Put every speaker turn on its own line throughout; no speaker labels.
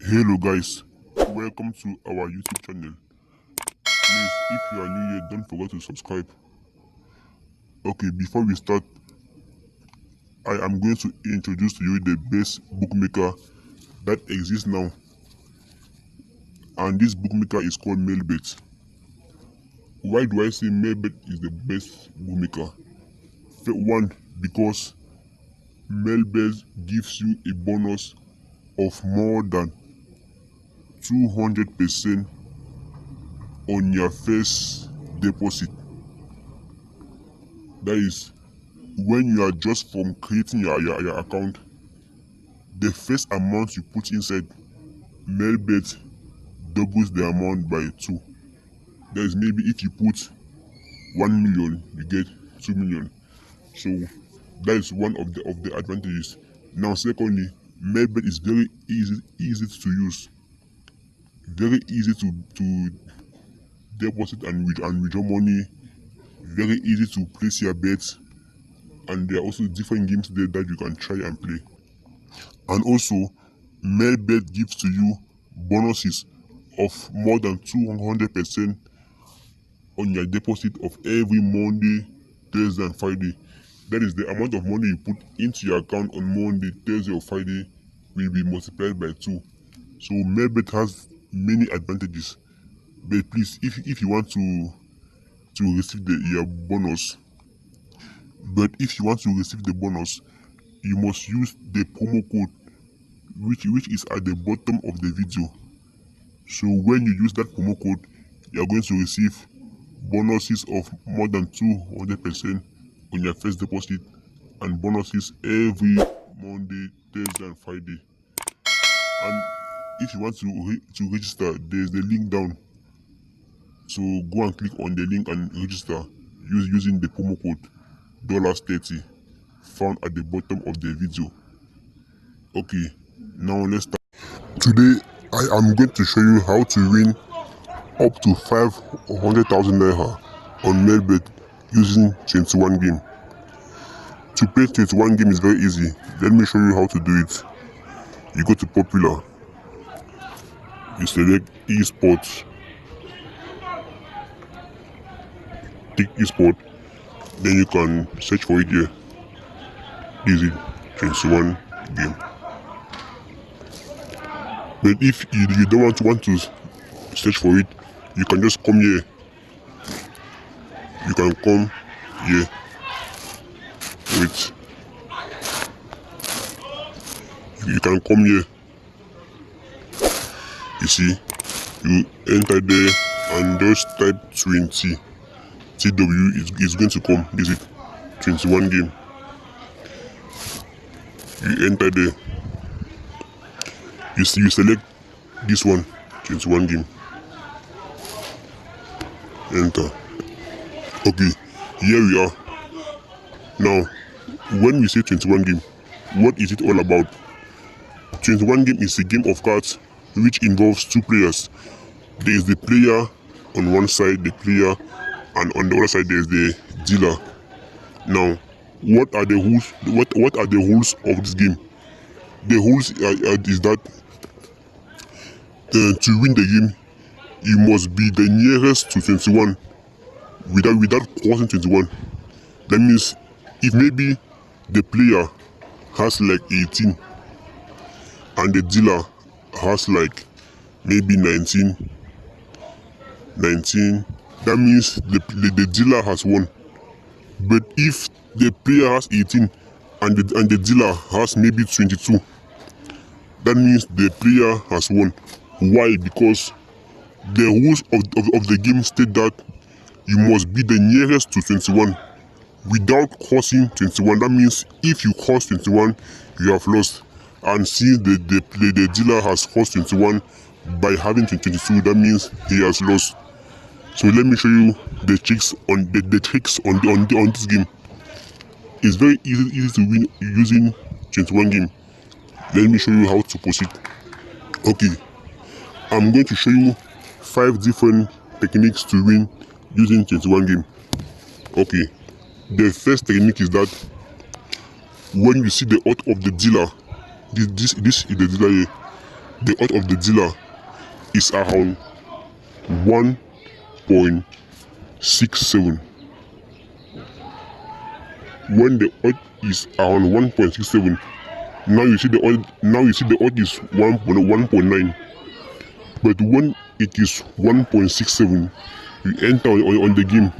Hello guys, welcome to our YouTube channel. Please, if you are new here, don't forget to subscribe. Okay, before we start, I am going to introduce to you the best bookmaker that exists now. And this bookmaker is called Melbet. Why do I say Melbet is the best bookmaker? One, because Melbet gives you a bonus of more than 200% on your first deposit. That is, when you are just from creating your account, the first amount you put inside, Melbet doubles the amount by 2. That is, maybe if you put 1 million, you get 2 million. So that is one of the advantages. Now, secondly, Melbet is very easy to use, very easy to deposit and withdraw money, very easy to place your bets, and there are also different games there that you can try and play. And also, Melbet gives to you bonuses of more than 200% on your deposit of every Monday, Thursday and Friday. That is, the amount of money you put into your account on Monday, Thursday or Friday will be multiplied by 2. So Melbet has many advantages. But please, if you want to receive your bonus, you must use the promo code which is at the bottom of the video. So when you use that promo code, you are going to receive bonuses of more than 200% on your first deposit, and bonuses every Monday, Thursday and Friday. And if you want to register, there's the link down. So go and click on the link and register using the promo code $30 found at the bottom of the video. Okay, now let's start. Today I am going to show you how to win up to 500,000 naira on Melbet using 21 game. To play 21 game is very easy. Let me show you how to do it. You go to Popular, you select esports, tick esport, then you can search for it here. This is 21 game. But if you don't want to search for it, you can just come here. You can come here. Wait. You can come here. You see, you enter there and just type 20. TW is going to come. This is 21 game. You enter there. You see, you select this one, 21 game. Enter. Okay, here we are. Now, when we say 21 game, what is it all about? 21 game is a game of cards which involves 2 players. There is the player on one side, the player, and on the other side there is the dealer. Now, what are the rules? What are the rules of this game? The rules is that to win the game, you must be the nearest to 21 without crossing 21. That means if maybe the player has like 18 and the dealer has like maybe 19, that means the dealer has won. But if the player has 18 and the dealer has maybe 22, that means the player has won. Why? Because the rules of the game state that you must be the nearest to 21 without crossing 21. That means if you cross 21, you have lost. And since the dealer has crossed 21 by having 22, that means he has lost. So let me show you the tricks on this game. It's very easy to win using 21 game. Let me show you how to proceed. Okay, I'm going to show you 5 different techniques to win using 21 game. Okay, the first technique is that when you see the odds of the dealer, this is the dealer here. the odds of the dealer is around 1.67. When the odd is around 1.67, now you see the odd is 1.9. But when it is 1.67, you enter on the game.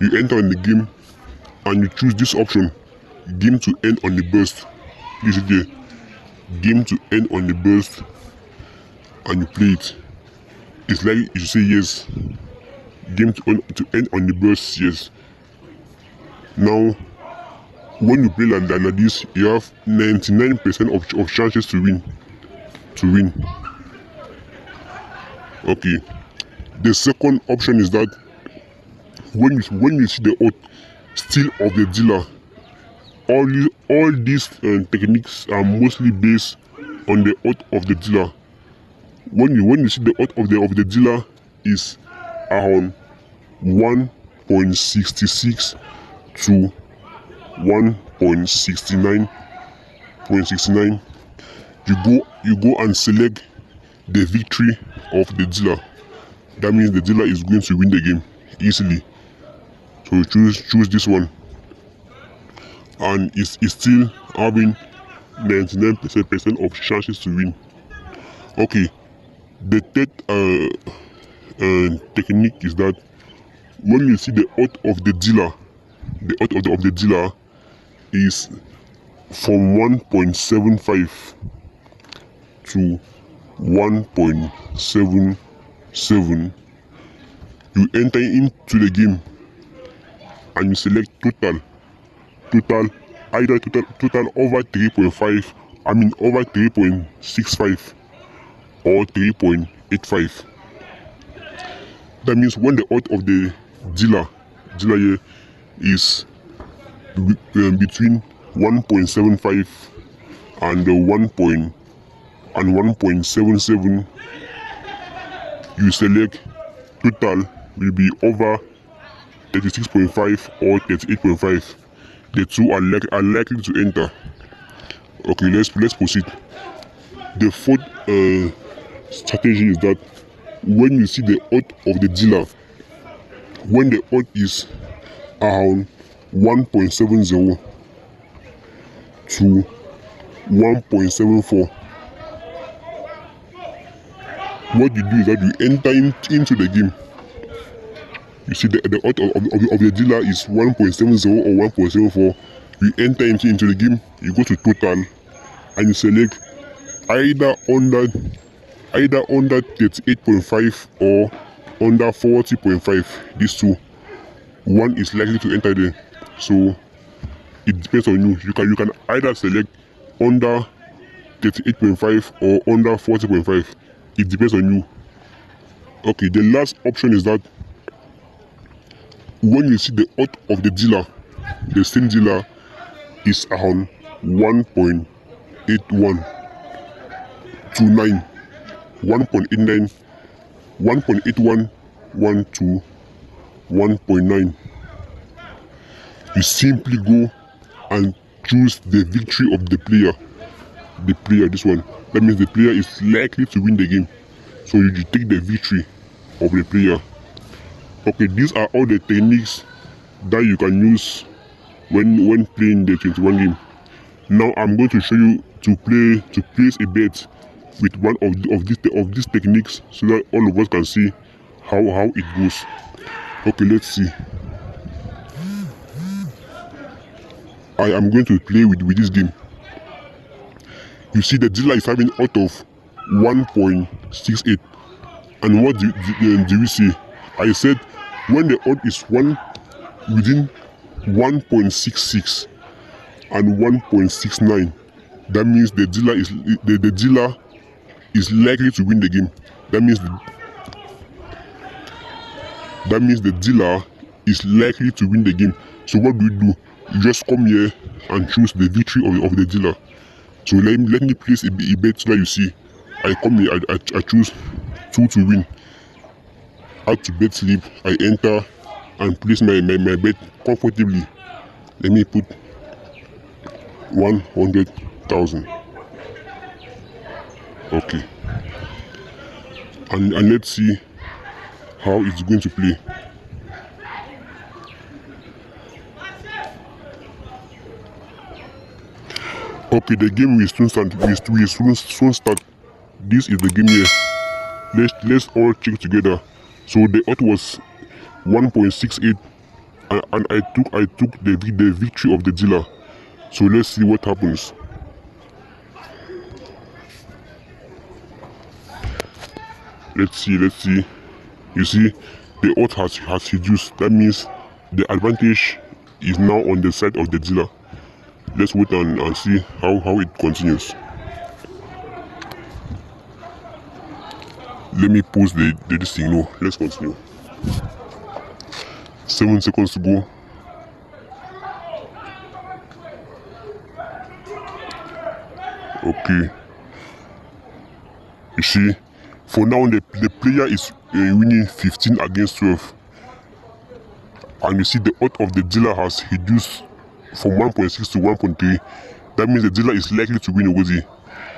You enter on the game and you choose this option, game to end on the burst. This is the game to end on the burst, and you play it. It's like you say yes. Game to end on the burst, yes. Now, when you play like this, you have 99% of chances to win. Okay. The second option is that when you see the odds still of the dealer, all these techniques are mostly based on the odds of the dealer. When you see the odds of the dealer is around 1.66 to 1.69, you go and select the victory of the dealer. That means the dealer is going to win the game easily. So you choose this one, and it's still having 99% of chances to win. Okay, the third technique is that when you see the odds of the dealer, the odds of the dealer is from 1.75 to 1.77. You enter into the game and you select total over 3.5, over 3.65 or 3.85. That means when the odds of the dealer here is between 1.75 and 1.77, you select total will be over 36.5 or 38.5. The two are likely to enter. Okay, let's proceed. The fourth strategy is that when you see the odds of the dealer, when the odd is around 1.70 to 1.74, what you do is that you enter into the game. You see the odds of the dealer is 1.70 or 1.74. You enter into the game, you go to total, and you select either under 38.5 or under 40.5. These two, one is likely to enter there. So it depends on you. You can either select under 38.5 or under 40.5. It depends on you. Okay, the last option is that when you see the odds of the dealer, the same dealer is around 1.81 to 9, 1.89, 1.81, 1 to 1.9. You simply go and choose the victory of the player. This one. That means the player is likely to win the game. So you take the victory of the player. Okay, these are all the techniques that you can use when playing the 21 game. Now I'm going to show you to place a bet with one of these techniques, so that all of us can see how it goes. Okay, let's see. I am going to play with this game. You see the dealer is having out of 1.68, and what do we see? I said when the odd is within 1.66 and 1.69, that means the dealer is likely to win the game. That means the dealer is likely to win the game. So what do? You just come here and choose the victory of the dealer. So let me place a bet so that you see. I come here, I choose 2 to win. Add to bet slip, I enter and place my bet comfortably. Let me put 100,000. Okay. And let's see how it's going to play. Okay, the game will soon start. We soon start. This is the game here. Let's all check together. So the odds was 1.68, and I took the victory of the dealer. So let's see what happens. Let's see. You see, the odds has reduced. That means the advantage is now on the side of the dealer. Let's wait and see how it continues. Let me pause this thing. No, let's continue. 7 seconds to go. Okay. You see, for now the player is winning 15 against 12. And you see the odds of the dealer has reduced from 1.6 to 1.3. That means the dealer is likely to win already.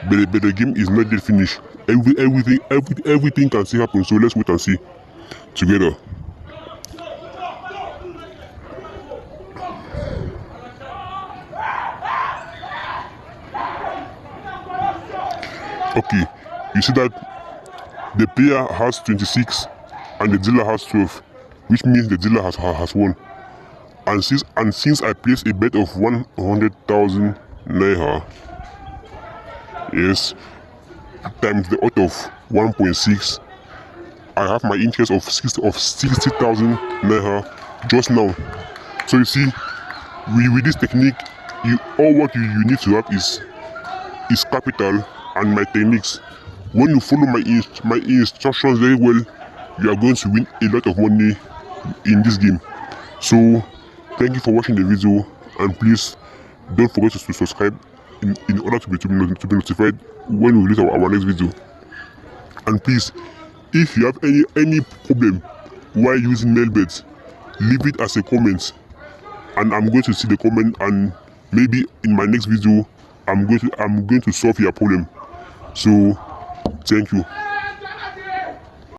But the game is not yet finished. Everything can still happen. So let's wait and see together. Okay, you see that the player has 26 and the dealer has 12, which means the dealer has won. And since I placed a bet of 100,000 naira, yes, times the odds of 1.6, I have my interest of 60,000 naira just now. So you see, with this technique, all what you need to have is capital and my techniques. When you follow my instructions very well, you are going to win a lot of money in this game. So thank you for watching the video, and please don't forget to subscribe in order to be notified when we release our next video. And please, if you have any problem while using Melbet, leave it as a comment, and I'm going to see the comment, and maybe in my next video I'm going to solve your problem. So thank you.